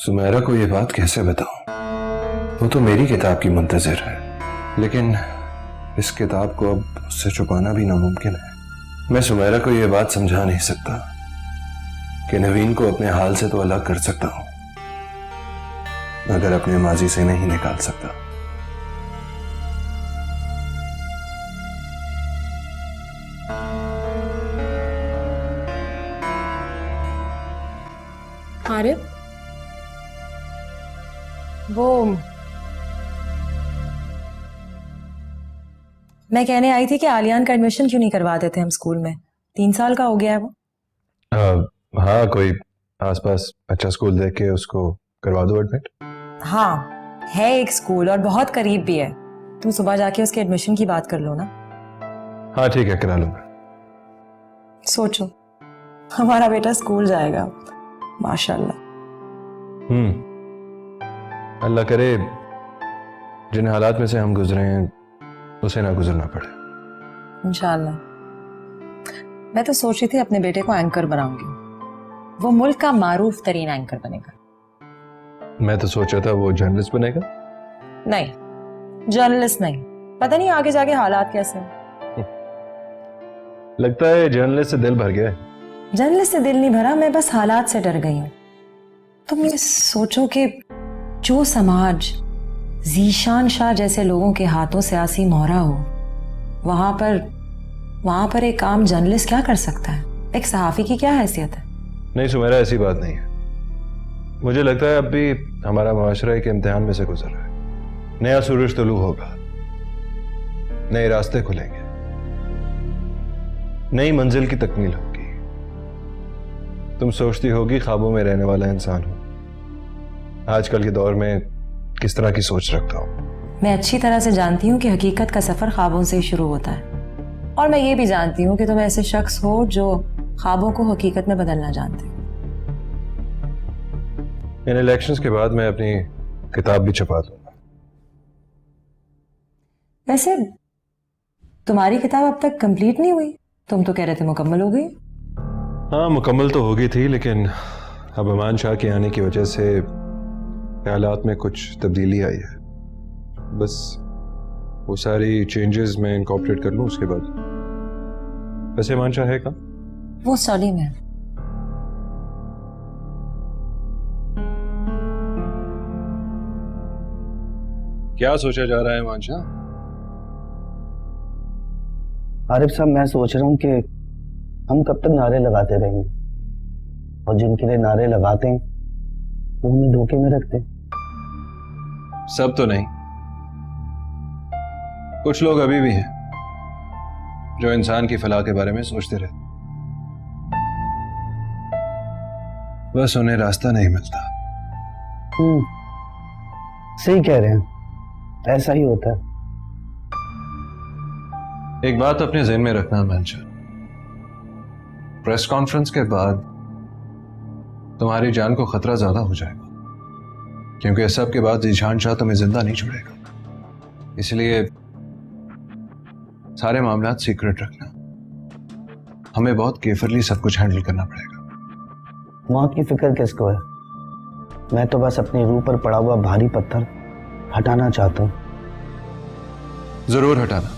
सुमेरा को ये बात कैसे बताऊं? वो तो मेरी किताब की मुंतजिर है, लेकिन इस किताब को अब उससे छुपाना भी नामुमकिन है। मैं सुमेरा को ये बात समझा नहीं सकता कि नवीन को अपने हाल से तो अलग कर सकता हूं, मगर अपने माजी से नहीं निकाल सकता। आरिफ, वो मैं कहने आई थी कि आलियान का एडमिशन क्यों नहीं करवा देते हम स्कूल में? 3 साल का हो गया है वो। हाँ, कोई आसपास अच्छा स्कूल देख के उसको करवा दो एडमिट। हाँ, है एक स्कूल और बहुत करीब भी है। तुम सुबह जाके उसके एडमिशन की बात कर लो ना। हाँ ठीक है, करा लूंगा। सोचो, हमारा बेटा स्कूल जाएगा, माशाल्लाह। अल्लाह करे जिन हालात में से हम गुजरे हैं उसे ना गुजरना पड़े, इंशाल्लाह। मैं तो सोच रही थी अपने बेटे को एंकर बनाऊंगी, वो मुल्क का मारूफ तरीन एंकर बनेगा। मैं तो सोचा था वो जर्नलिस्ट बनेगा। नहीं, जर्नलिस्ट नहीं, पता नहीं आगे जाके हालात कैसे हैं। लगता है जर्नलिस्ट से दिल भर गया है। जर्नलिस्ट से दिल नहीं भरा, मैं बस हालात से डर गई हूं। तुम ये सोचो कि जो समाज जीशान शाह जैसे लोगों के हाथों से आसी मोहरा हो, वहां पर एक आम जर्नलिस्ट क्या कर सकता है? एक सहाफी की क्या हैसियत है? नहीं सुमेरा, ऐसी बात नहीं है। मुझे लगता है अब भी हमारा माशरा एक इम्तिहान में से गुजर रहा है। नया सूरज तुलू होगा, नए रास्ते खुलेंगे, नई मंजिल की तकमील होगी। तुम सोचती होगी ख्वाबों में रहने वाला इंसान हूं। आजकल के दौर में किस तरह की सोच रखता हूं। मैं अच्छी तरह से जानती हूँ कि हकीकत का सफर ख्वाबों से ही शुरू होता है, और मैं ये भी जानती हूँ कि तुम ऐसे शख्स हो जो ख्वाबों को हकीकत में बदलना जानते हो। इन इलेक्शंस के बाद मैं अपनी किताब भी छपा दूंगा। वैसे तुम्हारी किताब अब तक कंप्लीट नहीं हुई, तुम तो कह रहे थे मुकम्मल हो गई। हाँ, मुकम्मल तो हो गई थी, लेकिन अब अमान शाह के आने की वजह से ख्यालात में कुछ तब्दीली आई है। बस वो सारी चेंजेस मैं इनकॉर्पोरेट कर लूं उसके बाद। वैसे अमान शाह है कहाँ? वो स्टडी में। क्या सोचा जा रहा है अमान शाह? आरिफ साहब, मैं सोच रहा हूँ कि हम कब तक नारे लगाते रहेंगे, और जिनके लिए नारे लगाते हैं वो हमें धोखे में रखते हैं। सब तो नहीं, कुछ लोग अभी भी हैं जो इंसान की फलाह के बारे में सोचते रहते, बस उन्हें रास्ता नहीं मिलता। सही कह रहे हैं, ऐसा ही होता है। एक बात अपने ज़हन में रखना मंशा, प्रेस कॉन्फ्रेंस के बाद तुम्हारी जान को खतरा ज्यादा हो जाएगा, क्योंकि इस सब के बाद जीशान शाह तुम्हें जिंदा नहीं छोड़ेगा। इसलिए सारे मामलात सीक्रेट रखना। हमें बहुत केयरफुली सब कुछ हैंडल करना पड़ेगा। वहां की फिक्र किसको है? मैं तो बस अपनी रूह पर पड़ा हुआ भारी पत्थर हटाना चाहता हूं। जरूर हटाना,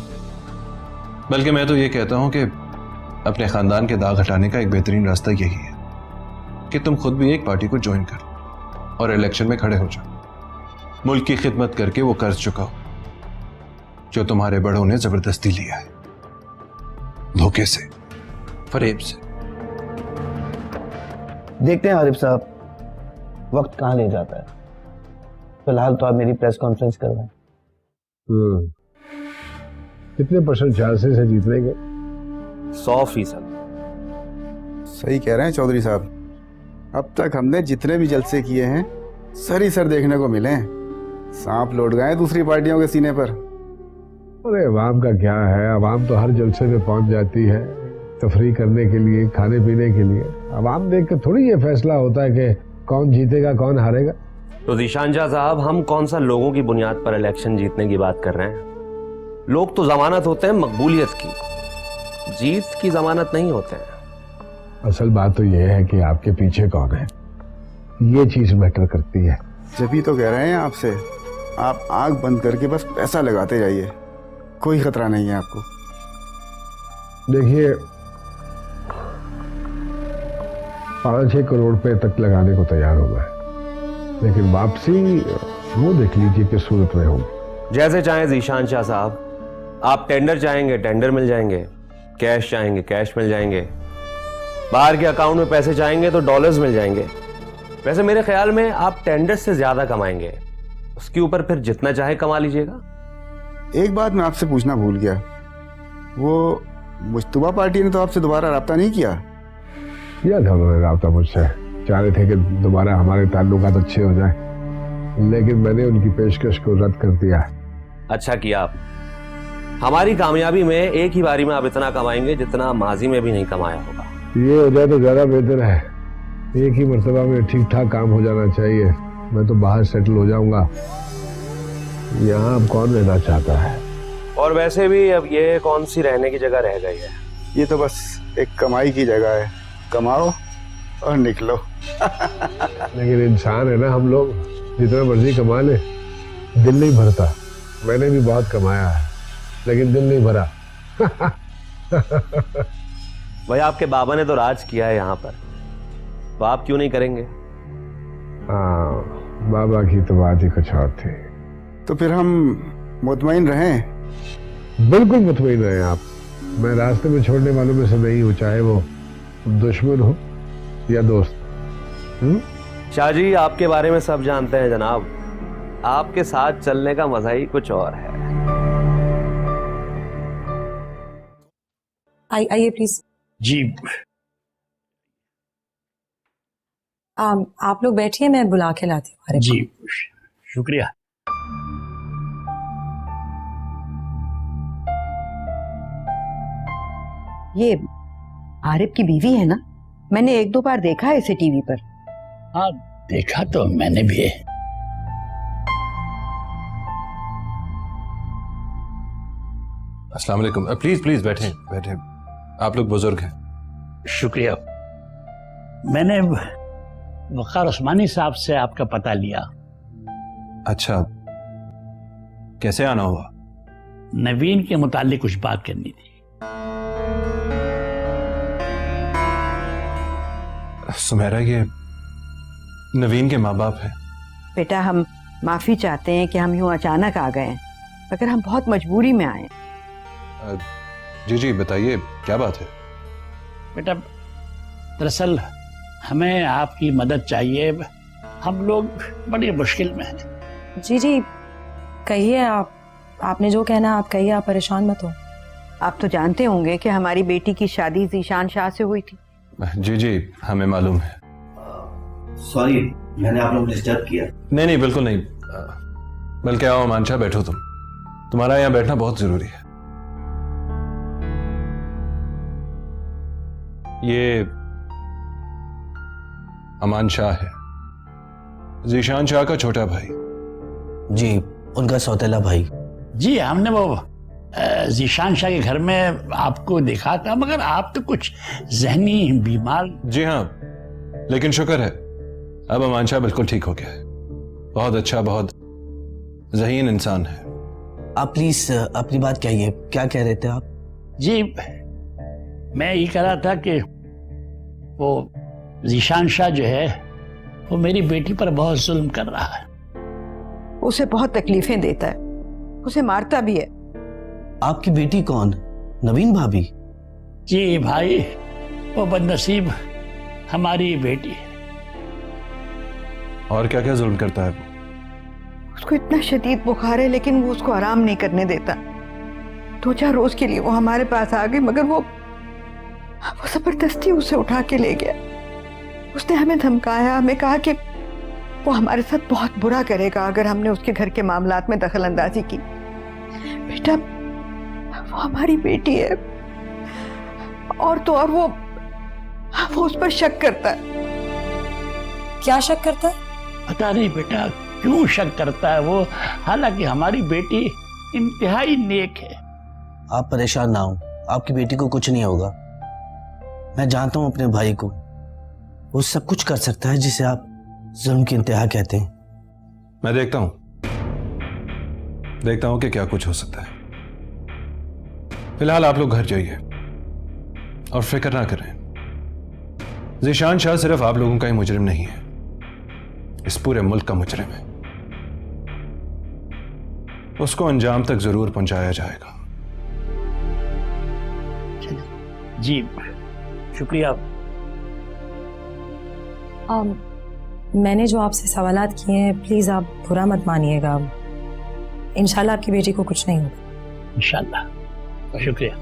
बल्कि मैं तो ये कहता हूं कि अपने खानदान के दाग हटाने का एक बेहतरीन रास्ता यही है कि तुम खुद भी एक पार्टी को ज्वाइन करो और इलेक्शन में खड़े हो जाओ। मुल्क की खिदमत करके वो कर्ज चुकाओ जो तुम्हारे बड़ों ने जबरदस्ती लिया है, धोखे से, फरेब से। देखते हैं आरिफ साहब, वक्त कहां ले जाता है। फिलहाल तो आप मेरी प्रेस कॉन्फ्रेंस करवाएं। कितने % चांसेस है जीतने के? 100%। सही कह रहे हैं चौधरी साहब। अब तक हमने जितने भी जलसे किए हैं सर ही सर देखने को मिले हैं। सांप लौट गए दूसरी पार्टियों के सीने पर। अरे अवाम का क्या है, अवाम तो हर जलसे में पहुंच जाती है तफरीह करने के लिए, खाने पीने के लिए। अवाम देख के थोड़ी ये फैसला होता है कि कौन जीतेगा कौन हारेगा। तो जीशान शाह साहब, हम कौन सा लोगों की बुनियाद पर इलेक्शन जीतने की बात कर रहे हैं? लोग तो जमानत होते हैं मकबूलियत की, जीत की जमानत नहीं होते हैं। असल बात तो यह है कि आपके पीछे कौन है। ये चीज मैटर करती है। जब ही तो कह रहे हैं आपसे, आप आंख बंद करके बस पैसा लगाते जाइए, कोई खतरा नहीं है आपको। देखिए 5-6 करोड़ रुपए तक लगाने को तैयार हूं मैं, लेकिन वापसी वो देख लीजिए किस सूरत में होगी। जैसे चाहें जीशान शाह साहब, आप टेंडर चाहेंगे टेंडर मिल जाएंगे, कैश चाहेंगे कैश मिल जाएंगे, बाहर के अकाउंट में पैसे चाहेंगे तो डॉलर्स मिल जाएंगे। वैसे मेरे ख्याल में आप टेंडर से ज्यादा कमाएंगे, उसके ऊपर फिर जितना चाहे कमा लीजिएगा। एक बात मैं आपसे पूछना भूल गया, वो मुश्तबा पार्टी ने तो आपसे दोबारा रब्ता नहीं किया? किया था उन्होंने रब्ता मुझसे, चाह रहे थे कि दोबारा हमारे ताल्लुकात अच्छे हो जाए, लेकिन मैंने उनकी पेशकश को रद्द कर दिया। अच्छा किया आप। हमारी कामयाबी में एक ही बारी में आप इतना कमाएंगे जितना माजी में भी नहीं कमाया होगा। ये हो जाए तो ज्यादा बेहतर है, एक ही मर्तबा में ठीक ठाक काम हो जाना चाहिए। मैं तो बाहर सेटल हो जाऊंगा, यहाँ अब कौन रहना चाहता है। और वैसे भी अब ये कौन सी रहने की जगह रह गई है। ये तो बस एक कमाई की जगह है, कमाओ और निकलो। लेकिन इंसान है ना हम लोग, जितना मर्जी कमा ले दिल नहीं भरता। मैंने भी बहुत कमाया है लेकिन दिल नहीं भरा। भाई आपके बाबा ने तो राज किया है यहाँ पर, तो आप क्यों नहीं करेंगे? हाँ, बाबा की तो बात ही कुछ और थी। तो फिर हम मुतमईन रहें? बिल्कुल मुतमईन रहे आप। मैं रास्ते में छोड़ने वालों में से नहीं हूँ, चाहे वो दुश्मन हो या दोस्त। शाह जी आपके बारे में सब जानते हैं जनाब, आपके साथ चलने का मजा ही कुछ और है। आइए प्लीज। जी आप लोग बैठिए, मैं बुला के लाती हूँ। जी शुक्रिया। ये आरिफ की बीवी है ना? मैंने 1-2 बार देखा है इसे टीवी पर। हाँ देखा तो मैंने भी है। अस्सलाम वालेकुम। प्लीज प्लीज बैठे बैठे, आप लोग बुजुर्ग हैं। शुक्रिया। मैंने वकार उस्मानी साहब से आपका पता लिया। अच्छा, कैसे आना हुआ? नवीन के मुतालिक कुछ बात करनी थी। सुमेरा, ये नवीन के माँ बाप हैं। बेटा हम माफी चाहते हैं कि हम यूं अचानक आ गए हैं, मगर हम बहुत मजबूरी में आए। जी जी बताइए, क्या बात है? बेटा दरअसल हमें आपकी मदद चाहिए, हम लोग बड़ी मुश्किल में हैं। जी जी कहिए, आपने जो कहना आप कहिए, आप परेशान मत हो। आप तो जानते होंगे कि हमारी बेटी की शादी जीशान शाह से हुई थी। जी जी हमें मालूम है। सॉरी, मैंने आप लोग डिस्टर्ब किया। नहीं नहीं बिल्कुल नहीं, बल्कि आओ मानशा, बैठो तुम, तुम्हारा यहाँ बैठना बहुत जरूरी है। ये अमान शाह है, जीशान शाह का छोटा भाई। जी, उनका सौतेला भाई। जी हमने वो जीशान शाह के घर में आपको देखा था, मगर आप तो कुछ जहनी बीमार। जी हाँ, लेकिन शुक्र है अब अमान शाह बिल्कुल ठीक हो गया है। बहुत अच्छा, बहुत ज़हीन इंसान है। आप प्लीज अपनी बात कहिए, क्या कह रहे थे आप? जी मैं ये कह रहा था कि वो जीशान शाह जो है वो मेरी बेटी पर बहुत जुल्म कर रहा है। उसे बहुत तकलीफें देता है, उसे मारता भी है। आपकी बेटी कौन? नवीन भाभी? जी भाई, वो बदनसीब हमारी बेटी है। और क्या क्या जुल्म करता है वो? उसको इतना शदीद बुखार है, लेकिन वो उसको आराम नहीं करने देता। 2-4 रोज के लिए वो हमारे पास आ गई, मगर वो जबरदस्ती उसे उठा के ले गया। उसने हमें धमकाया, हमें कहा कि वो हमारे साथ बहुत बुरा करेगा अगर हमने उसके घर के मामलात में दखल अंदाजी की। बेटा वो हमारी बेटी है, और तो और वो उस पर शक करता है। क्या शक करता है? पता नहीं बेटा क्यों शक करता है वो, हालांकि हमारी बेटी इंतहाई नेक है। आप परेशान ना हो, आपकी बेटी को कुछ नहीं होगा। मैं जानता हूं अपने भाई को, वो सब कुछ कर सकता है जिसे आप जुल्म की इंतहा कहते हैं। मैं देखता हूं कि क्या कुछ हो सकता है। फिलहाल आप लोग घर जाइए और फिक्र ना करें। ज़ीशान शाह सिर्फ आप लोगों का ही मुजरिम नहीं है, इस पूरे मुल्क का मुजरिम है। उसको अंजाम तक जरूर पहुंचाया जाएगा। जी शुक्रिया। मैंने जो आपसे सवालात किए हैं प्लीज आप बुरा मत मानिएगा। इंशाल्लाह आपकी बेटी को कुछ नहीं होगा। इंशाल्लाह। शुक्रिया।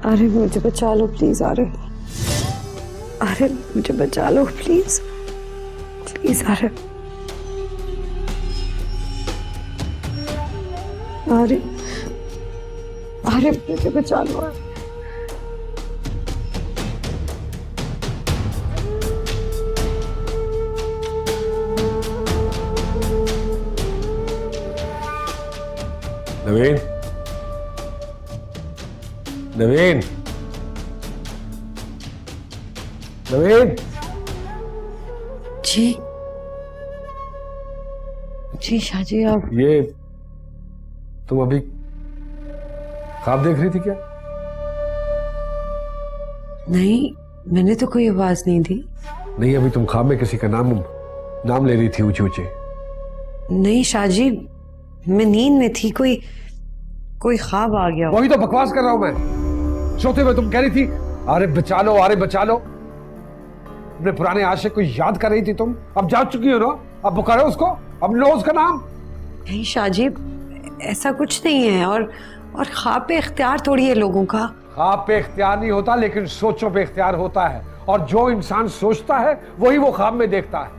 अरे मुझे बचा लो प्लीज। अरे मुझे बचा लो प्लीज प्लीज। अरे मुझे बचा लो। नवीन, नवीन, नवीन। जी जी शाहजी आप। ये तुम अभी ख्वाब देख रही थी क्या? नहीं, मैंने तो कोई आवाज नहीं दी। नहीं, अभी तुम ख्वाब में किसी का नाम ले रही थी ऊंचे ऊंचे। नहीं शाहजी, मैं नींद में थी। कोई ख्वाब आ गया। वही तो बकवास कर रहा हूं मैं। सोते हुए तुम कह रही थी अरे बचा लो, अरे बचा लो। अपने पुराने आशिक को याद कर रही थी तुम। अब जा चुकी हो ना, अब पुकारो उसको, अब लो उसका नाम। नहीं शाहजी, ऐसा कुछ नहीं है। और ख्वाब पे इख्तियार थोड़ी है लोगों का। ख्वाब पे इख्तियार नहीं होता, लेकिन सोचों पे इख्तियार होता है। और जो इंसान सोचता है वही वो ख्वाब में देखता है।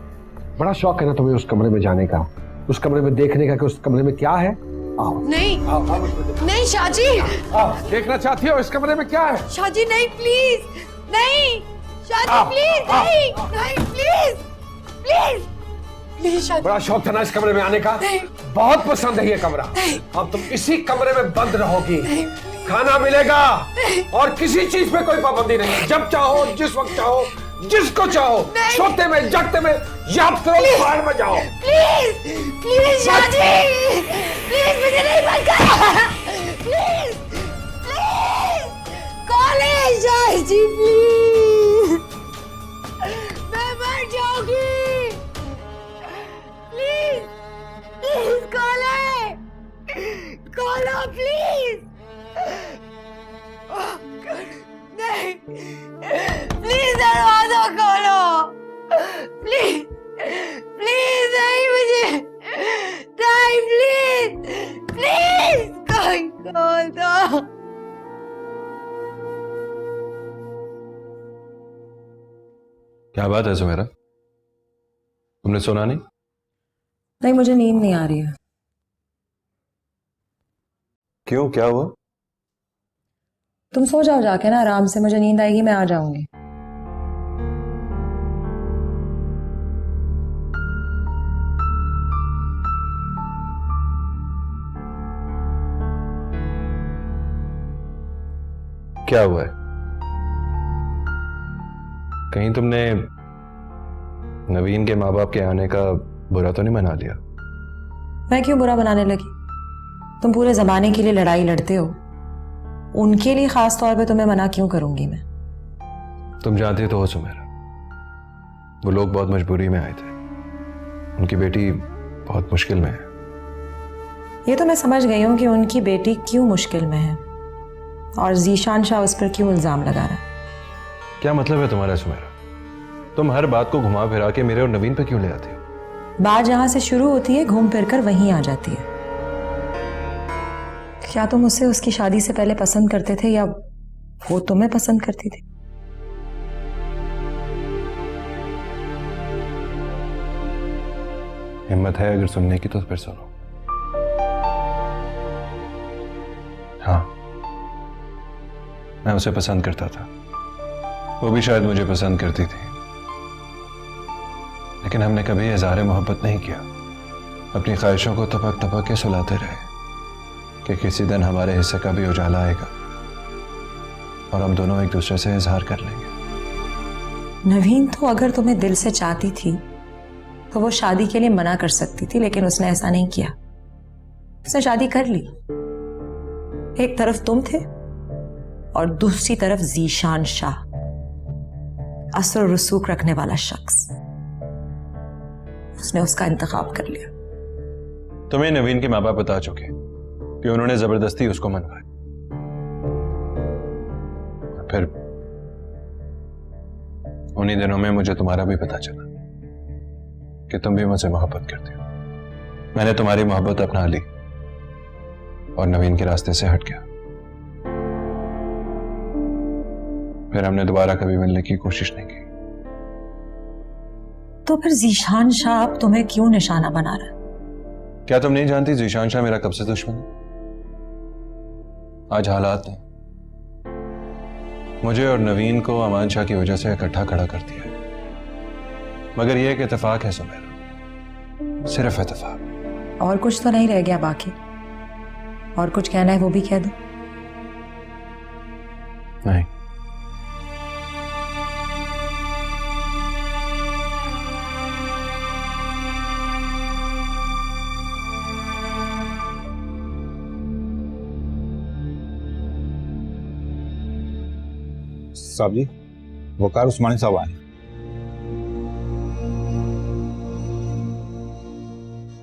बड़ा शौक है ना तुम्हें उस कमरे में जाने का, उस कमरे में देखने का कि उस कमरे में क्या है। आओ। नहीं आओ, आओ, नहीं शाहजी। आओ, देखना चाहती हो इस कमरे में क्या है? शाहजी नहीं, प्लीज नहीं। शाहजी प्लीज नहीं प्लीज प्लीज प्लीज शाहजी। बड़ा शौक था ना इस कमरे में आने का। बहुत पसंद है ये कमरा। अब तुम इसी कमरे में बंद रहोगी। खाना मिलेगा और किसी चीज पे कोई पाबंदी नहीं है। जब चाहो, जिस वक्त चाहो, जिसको चाहो, सोते में, जगते में, याद करो, बाहर में जाओ। प्लीज प्लीज शाहजी, प्लीज मुझे नहीं बंद करो। Please please college Shahji, please मैं मर जाऊंगी। प्लीज प्लीज खोलो प्लीज। नहीं प्लीज दरवाजा खोलो। प्लीज प्लीज नहीं, मुझे नहीं, प्लीज प्लीज कोई खोल दो। क्या बात है सुमेरा, तुमने सुना नहीं? नहीं, मुझे नींद नहीं आ रही है। क्यों, क्या हुआ? तुम सो जाओ जाके ना आराम से, मुझे नींद आएगी मैं आ जाऊंगी। क्या हुआ है? कहीं तुमने नवीन के माँ बाप के आने का बुरा तो नहीं मना लिया? मैं क्यों बुरा बनाने लगी? तुम पूरे जमाने के लिए लड़ाई लड़ते हो, उनके लिए खास तौर पे तुम्हें मना क्यों करूंगी मैं? तुम जानती तो हो सुमेरा, वो लोग बहुत मजबूरी में आए थे। उनकी बेटी बहुत मुश्किल में है। ये तो मैं समझ गई हूं कि उनकी बेटी क्यों मुश्किल में है और ज़ीशान शाह उस पर क्यों इल्जाम लगा रहा है। क्या मतलब है तुम्हारा सुमेरा? तुम हर बात को घुमा फिरा के मेरे और नवीन पे क्यों ले आती हो? बात जहां से शुरू होती है घूम फिर कर वहीं आ जाती है। क्या तुम उसे उसकी शादी से पहले पसंद करते थे या वो तुम्हें पसंद करती थी? हिम्मत है अगर सुनने की तो फिर सुनो। हाँ, मैं उसे पसंद करता था, वो भी शायद मुझे पसंद करती थी, लेकिन हमने कभी इज़हार मोहब्बत नहीं किया। अपनी ख्वाहिशों को तपक तपक के सुलाते रहे कि किसी दिन हमारे हिस्से का भी उजाला आएगा और हम दोनों एक दूसरे से इजहार कर लेंगे। नवीन तो अगर तुम्हें दिल से चाहती थी तो वो शादी के लिए मना कर सकती थी, लेकिन उसने ऐसा नहीं किया। उसने शादी कर ली। एक तरफ तुम थे और दूसरी तरफ ज़ीशान शाह, असर रसूख रखने वाला शख्स। उसने उसका इंतखाब कर लिया। तुम्हें नवीन के माँ बाप बता चुके कि उन्होंने जबरदस्ती उसको मनवाया। फिर उन्हीं दिनों में मुझे तुम्हारा भी पता चला कि तुम भी मुझसे मोहब्बत करते हो। मैंने तुम्हारी मोहब्बत अपना ली और नवीन के रास्ते से हट गया। फिर हमने दोबारा कभी मिलने की कोशिश नहीं की। तो फिर ज़ीशान शाह अब तुम्हें क्यों निशाना बना रहा है? क्या तुम नहीं जानती ज़ीशान शाह मेरा कब से दुश्मन है? आज हालात ने मुझे और नवीन को अमान शाह की वजह से इकट्ठा खड़ा कर दिया है। मगर यह एक इत्तेफाक है सुमेरा, सिर्फ इत्तेफाक। और कुछ तो नहीं रह गया बाकी? और कुछ कहना है वो भी कह दो। नहीं। साहब जी, वकार उस्मानी साहब आए।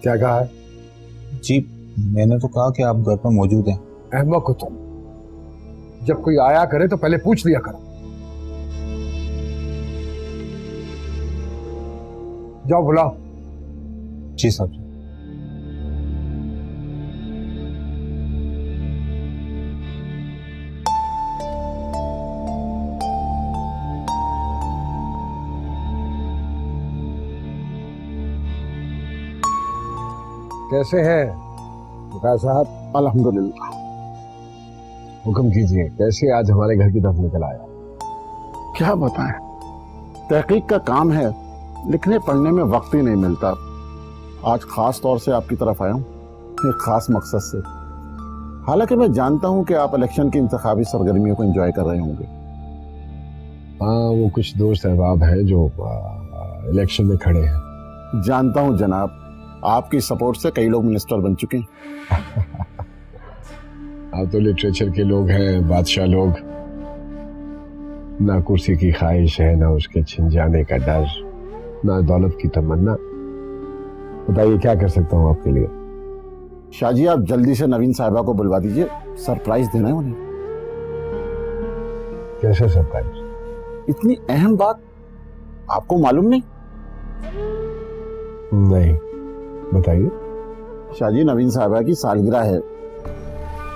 क्या कहा है? जी, मैंने तो कहा कि आप घर पर मौजूद हैं। अहमक हो तुम, जब कोई आया करे तो पहले पूछ लिया करो। जाओ बुलाओ। जी साहब जी। कैसे हैं वकार साहब? अल्हम्दुलिल्लाह। हुक्म कीजिए, कैसे आज हमारे घर की तरफ निकल आया? क्या बताएं, तहकीक का काम है, लिखने पढ़ने में वक्त ही नहीं मिलता। आज खास तौर से आपकी तरफ आया हूँ एक खास मकसद से। हालांकि मैं जानता हूँ कि आप इलेक्शन की इंतखाबी सरगर्मियों को एंजॉय कर रहे होंगे। हाँ, वो कुछ दोस्त अहबाब हैं जो इलेक्शन में खड़े हैं। जानता हूँ जनाब, आपकी सपोर्ट से कई लोग मिनिस्टर बन चुके हैं। आप तो लिटरेचर के लोग हैं, बादशाह लोग। ना कुर्सी की ख्वाहिश है, ना उसके छिन जाने का डर, ना दौलत की तमन्ना। बताइए क्या कर सकता हूँ आपके लिए? शाह जी, आप जल्दी से नवीन साहिबा को बुलवा दीजिए, सरप्राइज देना है उन्हें। कैसे सरप्राइज? इतनी अहम बात आपको मालूम नहीं? नहीं, बताइए। शाह जी, नवीन साहिबा की सालगिरह है,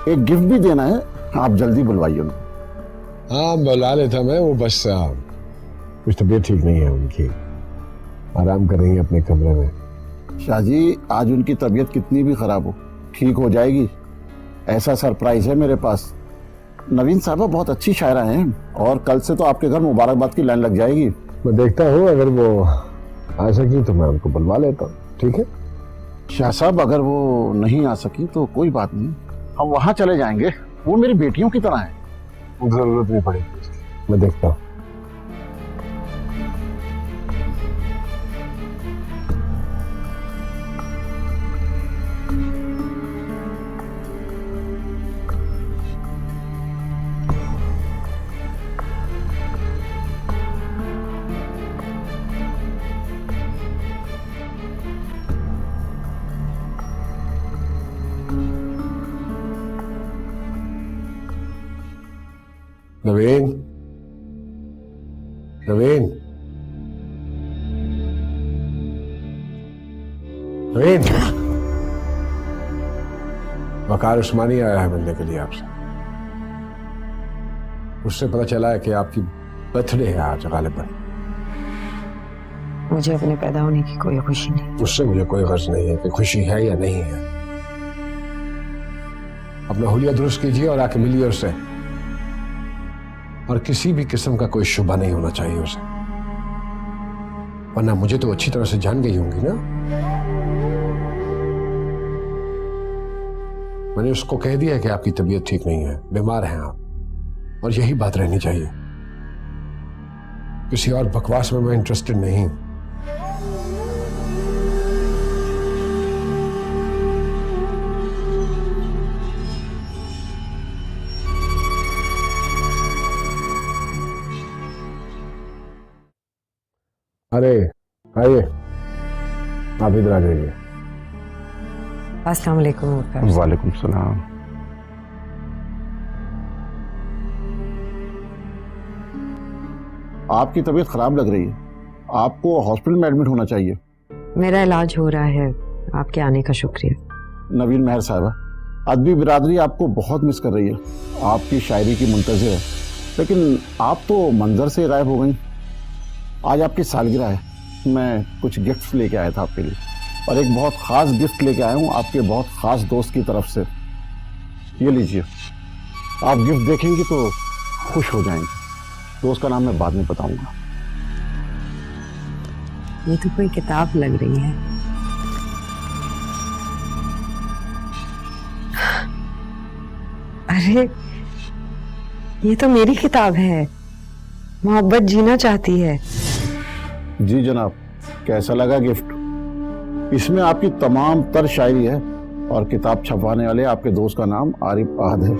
एक गिफ्ट भी देना है, आप जल्दी बुलवाइए उन्हें। हाँ, बुला लेता मैं। वो बस कुछ तबीयत ठीक नहीं है उनकी, आराम कर रही है अपने कमरे में। शाह जी, आज उनकी तबीयत कितनी भी खराब हो, ठीक हो जाएगी। ऐसा सरप्राइज है मेरे पास। नवीन साहबा बहुत अच्छी शायरा हैं और कल से तो आपके घर मुबारकबाद की लाइन लग जाएगी। मैं देखता हूँ, अगर वो आ सकी तो मैं उनको बुलवा लेता हूँ। ठीक है शाह साहब, अगर वो नहीं आ सकी तो कोई बात नहीं, हम वहां चले जाएंगे। वो मेरी बेटियों की तरह है। जरूरत नहीं पड़ेगी, मैं देखता हूँ। नवीन, नवीन, नवीन, वकार उस्मानी आया है मिलने के लिए आपसे। उससे पता चला है कि आपकी बर्थडे है आज गालिबन। मुझे अपने पैदा होने की कोई खुशी नहीं। उससे मुझे कोई गर्ज नहीं है कि खुशी है या नहीं है। अपना हुलिया दुरुस्त कीजिए और आके मिलिए उससे, और किसी भी किस्म का कोई शुबा नहीं होना चाहिए उसे, वरना मुझे तो अच्छी तरह से जान गई होंगी ना। मैंने उसको कह दिया है कि आपकी तबीयत ठीक नहीं है, बीमार हैं आप, और यही बात रहनी चाहिए। किसी और बकवास में मैं इंटरेस्टेड नहीं हूं। अरे आइए, आप इधर आ जाइए। अस्सलाम वालेकुम। वालेकुम सलाम। आपकी तबीयत खराब लग रही है, आपको हॉस्पिटल में एडमिट होना चाहिए। मेरा इलाज हो रहा है, आपके आने का शुक्रिया। नवीन मेहर साहबा, अदबी बिरादरी आपको बहुत मिस कर रही है, आपकी शायरी की मुंतज़िर है, लेकिन आप तो मंजर से गायब हो गई। आज आपकी सालगिरह है, मैं कुछ गिफ्ट लेके आया था आपके लिए, और एक बहुत ख़ास गिफ्ट लेके आया हूँ आपके बहुत ख़ास दोस्त की तरफ से। ये लीजिए, आप गिफ्ट देखेंगे तो खुश हो जाएंगे। दोस्त का नाम मैं बाद में बताऊंगा। ये तो कोई किताब लग रही है। अरे ये तो मेरी किताब है, मोहब्बत जीना चाहती है। जी जनाब, कैसा लगा गिफ्ट? इसमें आपकी तमाम तर शायरी है, और किताब छपवाने वाले आपके दोस्त का नाम आरिफ आहद है।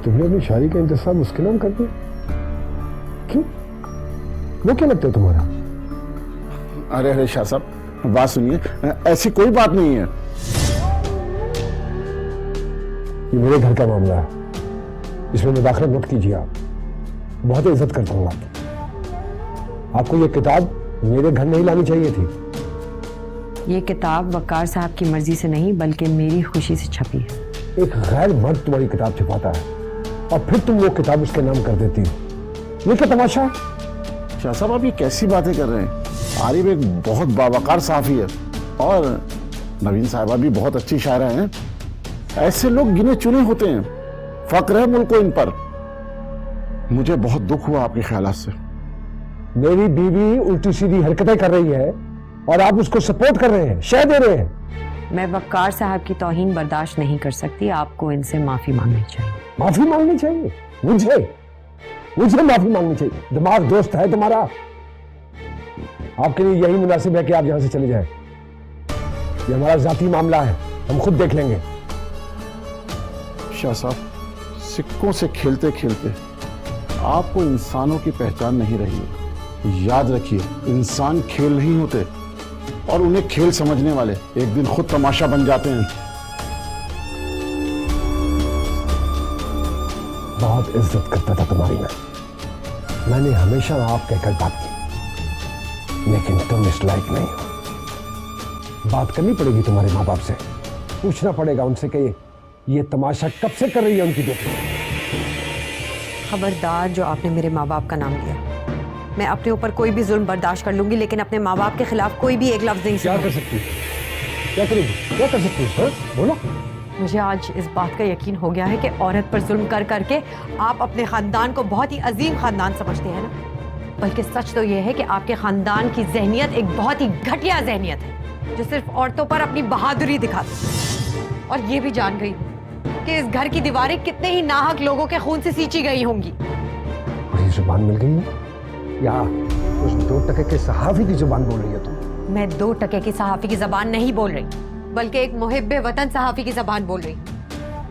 तुमने अपनी शादी का इंतजाम उसके नाम कर दिया? क्यों? वो क्या लगता है तुम्हारा? अरे अरे शाह साहब, बात सुनिए, ऐसी कोई बात नहीं है। ये मेरे घर का मामला है, इसमें मुदाखलत मत कीजिए। आप बहुत इज्जत करता हूँ आपको ये किताब मेरे घर नहीं लानी चाहिए थी। ये किताब वकार साहब की मर्जी से नहीं बल्कि मेरी खुशी से छपी है। एक गैर मर्द तुम्हारी किताब छपाता है और फिर तुम वो किताब उसके नाम कर देती हो। ये क्या तमाशा है? शाह साहब, आप ये कैसी बातें कर रहे हैं? आरिफ एक बहुत बावकार सहाफी है, और नवीन साहिबा भी बहुत अच्छी शायरा हैं। ऐसे लोग गिने चुने होते हैं, फक्र है मुल्क को इन पर। मुझे बहुत दुख हुआ आपके ख्यालात से। मेरी बीवी उल्टी सीधी हरकतें कर रही है और आप उसको सपोर्ट कर रहे हैं, शह दे रहे हैं। मैं वकार साहब की तौहीन बर्दाश्त नहीं कर सकती, आपको इनसे माफी मांगनी चाहिए। माफी मांगनी चाहिए? मुझे माफी मांगनी चाहिए? दिमाग दोस्त है तुम्हारा? आपके लिए यही मुनासिब है कि आप यहां से चले जाएं। ये हमारा जाती मामला है, हम खुद देख लेंगे। शाह साहब, सिक्कों से खेलते खेलते आपको इंसानों की पहचान नहीं रही है। याद रखिए, इंसान खेल नहीं होते, और उन्हें खेल समझने वाले एक दिन खुद तमाशा बन जाते हैं। बहुत इज्जत करता था तुम्हारी मैंने हमेशा आप कहकर बात की, लेकिन तुम इस लायक नहीं हो। बात करनी पड़ेगी तुम्हारे माँ बाप से, पूछना पड़ेगा उनसे कि ये तमाशा कब से कर रही है उनकी बेटी। खबरदार जो आपने मेरे माँ बाप का नाम लिया। मैं अपने ऊपर कोई भी जुल्म बर्दाश्त कर लूंगी, लेकिन अपने माँ बाप के खिलाफ कोई भी एक लफ्ज नहीं क्या कर सकती है? क्या करेगी? क्या कर सकती है? बोलो। मुझे आज इस बात का यकीन हो गया है कि औरत पर जुल्म कर करके आप अपने खानदान को बहुत ही अजीम खानदान समझते हैं ना, बल्कि सच तो यह है कि आपके खानदान की जहनियत एक बहुत ही घटिया जहनियत है, जो सिर्फ औरतों पर अपनी बहादुरी दिखाती है। और ये भी जान गई कि इस घर की दीवारें कितने ही नाहक लोगों के खून से सींची गई होंगी। बड़ी जुबान मिल गई है, या उस 2 टके के सहाफी की जुबान बोल रही है तुम? मैं 2 टके की सहाफी की जबान नहीं बोल रही, बल्कि एक मुहिब्बे वतन सहाफी की जबान बोल रही।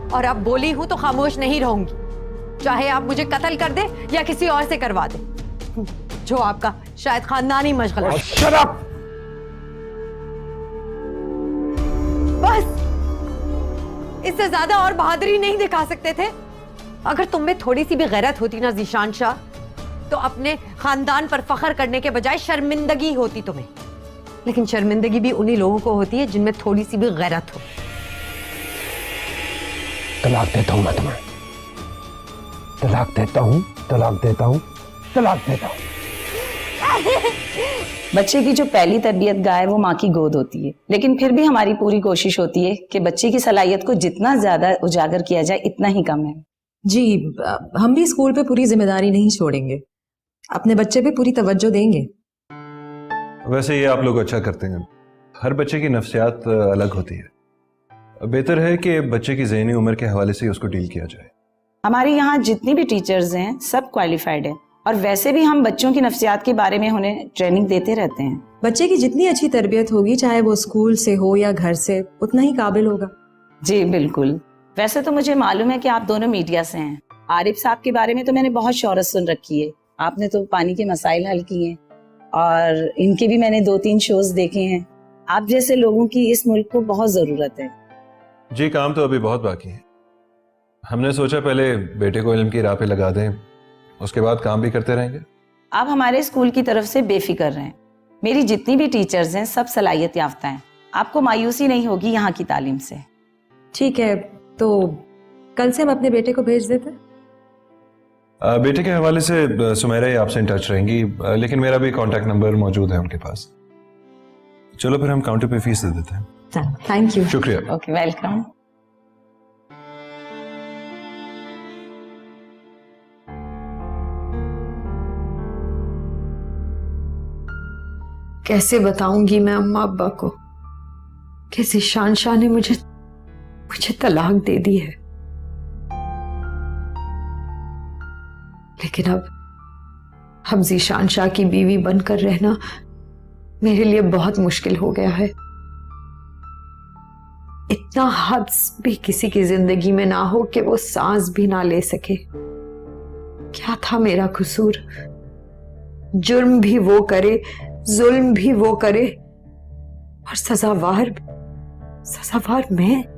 और अब बोली हूं तो खामोश नहीं रहूंगी, चाहे आप मुझे कत्ल कर दे या किसी और से करवा दे, जो आपका शायद खानदानी मशगला है। Shut up! बस इससे ज्यादा और बहादुरी नहीं दिखा सकते थे? अगर तुम में थोड़ी सी भी गैरत होती ना ज़ीशान शाह, तो अपने खानदान पर फख्र करने के बजाय शर्मिंदगी होती तुम्हें। लेकिन शर्मिंदगी भी उन्हीं लोगों को होती है जिनमें थोड़ी सी भी गैरत हो। तलाक देता हूं मैं तुम्हें, तलाक देता हूं, तलाक देता हूं, तलाक देता हूं। बच्चे की जो पहली तरबियत गाह है वो माँ की गोद होती है, लेकिन फिर भी हमारी पूरी कोशिश होती है कि बच्चे की सलाहियत को जितना ज्यादा उजागर किया जाए इतना ही कम है। जी, हम भी स्कूल पे पूरी जिम्मेदारी नहीं छोड़ेंगे, अपने बच्चे पे पूरी तवज्जो देंगे। वैसे ये आप लोग अच्छा करते हैं। हर बच्चे की नफ्सियात अलग होती है, बेहतर है कि बच्चे की ज़हनी उम्र के हवाले से उसको डील किया जाए। हमारे यहाँ जितनी भी टीचर्स हैं सब क्वालिफाइड है, और वैसे भी हम बच्चों की नफ्सियात के बारे में उन्हें ट्रेनिंग देते रहते हैं। बच्चे की जितनी अच्छी तरबियत होगी, चाहे वो स्कूल से हो या घर से, उतना ही काबिल होगा। जी बिल्कुल। वैसे तो मुझे मालूम है कि आप दोनों मीडिया से हैं। आरिफ साहब के बारे में तो मैंने बहुत शोहरत सुन रखी है, आपने तो पानी के मसाइल हल किए हैं, और इनके भी मैंने 2-3 शोज देखे हैं। आप जैसे लोगों की इस मुल्क को बहुत जरूरत है। जी, काम तो अभी बहुत बाकी है। हमने सोचा पहले बेटे को इल्म की राह पे लगा दें, उसके बाद काम भी करते रहेंगे। आप हमारे स्कूल की तरफ से बेफिक्र रहें। मेरी जितनी भी टीचर्स हैं सब सलाहियत याफ्ता हैं, आपको मायूसी नहीं होगी यहाँ की तालीम से। ठीक है, तो कल से हम अपने बेटे को भेज देते हैं। बेटे के हवाले से सुमेरा ही आपसे इन टच रहेंगी, लेकिन मेरा भी कांटेक्ट नंबर मौजूद है उनके पास। चलो फिर हम काउंटर पे फीस दे देते हैं। Thank you. शुक्रिया। Okay, welcome. कैसे बताऊंगी मैं अम्मा अब्बा को कि ज़ीशान शाह ने मुझे तलाक दे दी है। लेकिन अब ज़ीशान शाह की बीवी बनकर रहना मेरे लिए बहुत मुश्किल हो गया है। इतना हब्स भी किसी की जिंदगी में ना हो कि वो सांस भी ना ले सके। क्या था मेरा कसूर? जुर्म भी वो करे, जुल्म भी वो करे, और सजावार मैं।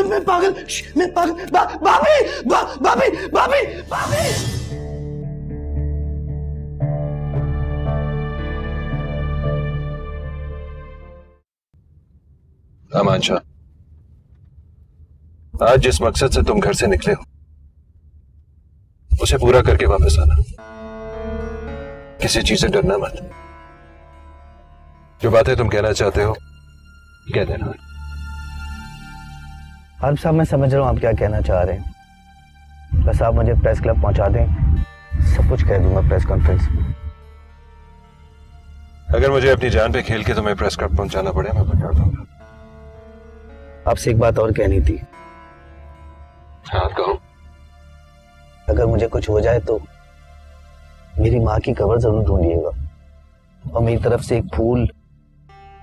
मैं पागल, भाभी। अमान शाह, आज जिस मकसद से तुम घर से निकले हो उसे पूरा करके वापस आना। किसी चीज से डरना मत। जो बातें तुम कहना चाहते हो कह देना। आरिफ साहब, मैं समझ रहा हूँ आप क्या कहना चाह रहे हैं, बस आप मुझे प्रेस क्लब पहुंचा दें, सब कुछ कह दूंगा प्रेस कॉन्फ्रेंस में। अगर मुझे अपनी जान पे खेल के तुम्हें प्रेस क्लब पहुंचाना पड़े मैं पहुंचा दूंगा। आपसे एक बात और कहनी थी। हाँ, कहो। अगर मुझे कुछ हो जाए तो मेरी माँ की कब्र जरूर ढूंढिएगा, और मेरी तरफ से एक फूल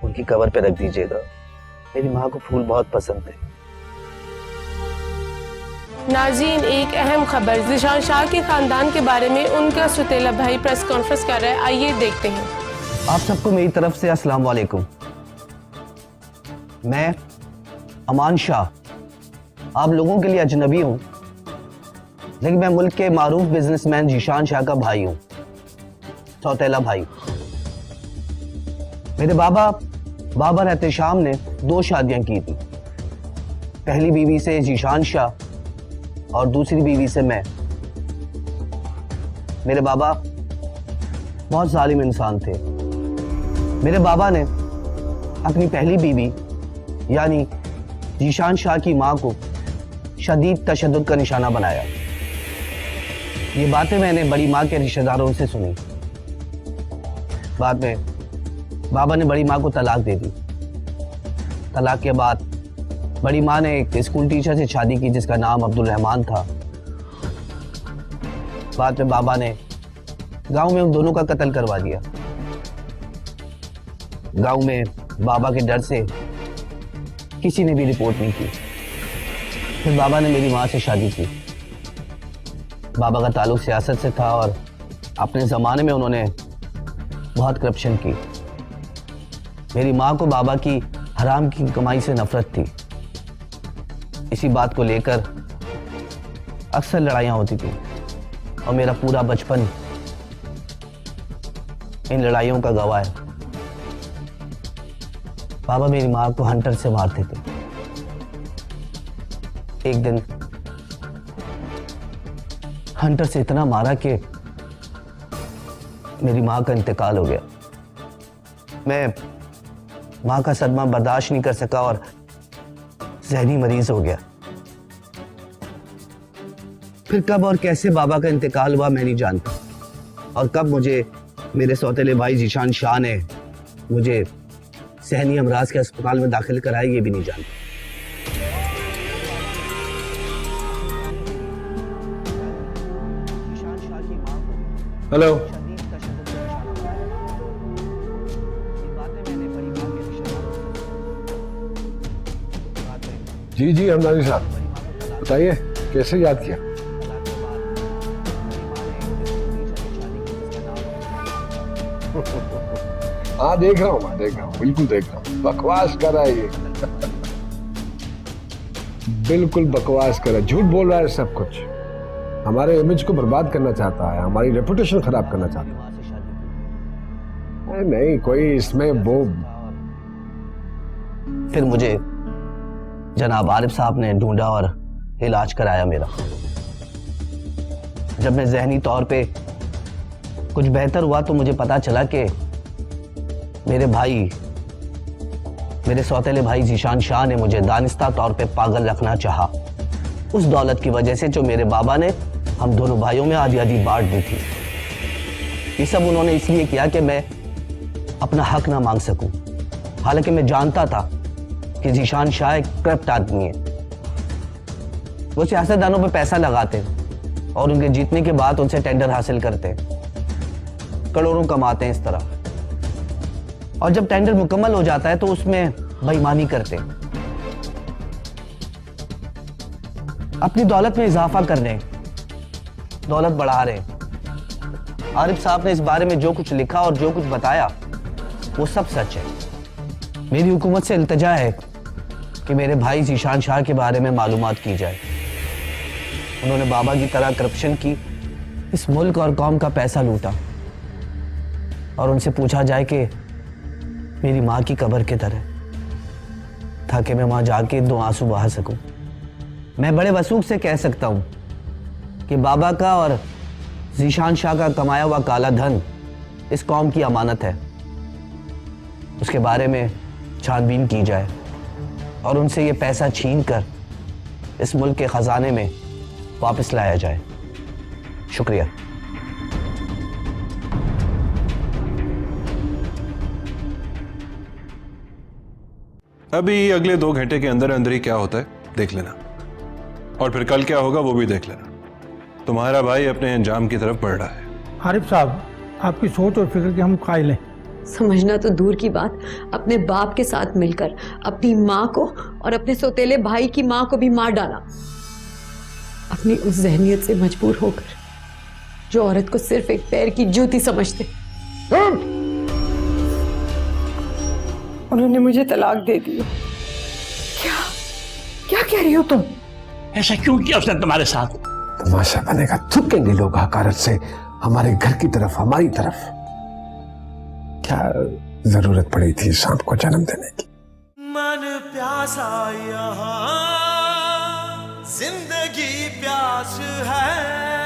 उनकी कब्र पे रख दीजिएगा। मेरी माँ को फूल बहुत पसंद है। नाज़रीन, एक अहम खबर, ज़ीशान शाह के खानदान के बारे में उनका सुतेला भाई प्रेस कॉन्फ्रेंस कर रहा है, आइए देखते हैं। आप सबको मेरी तरफ से अस्सलाम वालेकुम। मैं अमान शाह आप लोगों के लिए अजनबी हूं, लेकिन मैं मुल्क के मारूफ बिजनेसमैन ज़ीशान शाह का भाई हूं, सौतेला भाई। मेरे बाबा बाबर एहतशाम ने 2 शादियां की थी, पहली बीवी से ज़ीशान शाह और दूसरी बीवी से मैं। मेरे बाबा बहुत जालिम इंसान थे। मेरे बाबा ने अपनी पहली बीवी यानी ज़ीशान शाह की मां को शदीद तशद्दुद का निशाना बनाया। ये बातें मैंने बड़ी माँ के रिश्तेदारों से सुनी। बाद में बाबा ने बड़ी माँ को तलाक दे दी। तलाक के बाद बड़ी माँ ने एक स्कूल टीचर से शादी की जिसका नाम अब्दुल रहमान था। बाद में बाबा ने गांव में उन दोनों का कत्ल करवा दिया। गांव में बाबा के डर से किसी ने भी रिपोर्ट नहीं की। फिर बाबा ने मेरी माँ से शादी की। बाबा का ताल्लुक सियासत से था और अपने ज़माने में उन्होंने बहुत करप्शन की। मेरी माँ को बाबा की हराम की कमाई से नफरत थी। इसी बात को लेकर अक्सर लड़ाइयाँ होती थी और मेरा पूरा बचपन इन लड़ाइयों का गवाह है। बाबा मेरी माँ को हंटर से मारते थे। एक दिन हंटर से इतना मारा कि मेरी माँ का इंतकाल हो गया। मैं माँ का सदमा बर्दाश्त नहीं कर सका और जहनी मरीज हो गया। फिर कब और कैसे बाबा का इंतकाल हुआ मैं नहीं जानता, और कब मुझे मेरे सौतेले भाई जीशान शाह ने मुझे सहनी अमराज के अस्पताल में दाखिल कराया ये भी नहीं जानता। हेलो। जी जी हमदानी साहब, बताइए कैसे याद किया? हाँ देख रहा हूँ, मैं देख रहा हूँ, बिल्कुल देख रहा हूँ। बकवास कर रहा है ये। बिल्कुल बकवास कर रहा है, झूठ बोल रहा है सब कुछ। हमारे इमेज को बर्बाद करना चाहता है, हमारी रेपुटेशन खराब करना चाहता है। नहीं कोई इसमें वो। फिर मुझे जनाब आरिफ साहब ने ढूंढा और इलाज कराया मेरा। जब मैं जहनी तौर पे कुछ बेहतर हुआ तो मुझे पता चला कि मेरे सौतेले भाई जीशान शाह ने मुझे दानिस्ता तौर पे पागल रखना चाहा, उस दौलत की वजह से जो मेरे बाबा ने हम दोनों भाइयों में आधी आधी बांट दी थी। ये सब उन्होंने इसलिए किया कि मैं अपना हक ना मांग सकूं। हालांकि मैं जानता था कि जीशान शाह एक करप्ट आदमी है। वो सियासतदानों पे पैसा लगाते और उनके जीतने के बाद उनसे टेंडर हासिल करते, करोड़ों कमाते हैं इस तरह। और जब टेंडर मुकम्मल हो जाता है तो उसमें बेईमानी करते, अपनी दौलत में इजाफा कर रहे, दौलत बढ़ा रहे। आरिफ साहब ने इस बारे में जो कुछ लिखा और जो कुछ बताया वो सब सच है। मेरी हुकूमत से इल्तिजा है कि मेरे भाई जीशान शाह के बारे में मालूमात की जाए। उन्होंने बाबा की तरह करप्शन की, इस मुल्क और कौम का पैसा लूटा, और उनसे पूछा जाए कि मेरी माँ की कब्र किधर है, ताकि मैं वहां जाके 2 आंसू बहा सकूं। मैं बड़े वसूख से कह सकता हूं कि बाबा का और जीशान शाह का कमाया हुआ काला धन इस कौम की अमानत है। उसके बारे में छानबीन की जाए और उनसे ये पैसा छीन कर इस मुल्क के खजाने में वापस लाया जाए। शुक्रिया। अभी अगले 2 घंटे के अंदर अंदर ही क्या होता है देख लेना, और फिर कल क्या होगा वो भी देख लेना। तुम्हारा भाई अपने अंजाम की तरफ बढ़ रहा है। आरिफ साहब, आपकी सोच और फिक्र के हम कायल हैं। समझना तो दूर की बात, अपने बाप के साथ मिलकर अपनी माँ को और अपने सौतेले भाई की माँ को भी मार डाला। अपनी उस जहनियत से मजबूर होकर जो औरत को सिर्फ एक पैर की जूती समझते। उन्होंने मुझे तलाक दे दी। क्या क्या कह रही हो तुम? ऐसा क्यों किया उसने तुम्हारे साथ? तमाशा बनेगा, थूकेंगे लोग हकारत से हमारे घर की तरफ, हमारी तरफ। क्या जरूरत पड़ी थी सांप को जन्म देने की? मन प्यासा यहाँ जिंदगी प्यास है।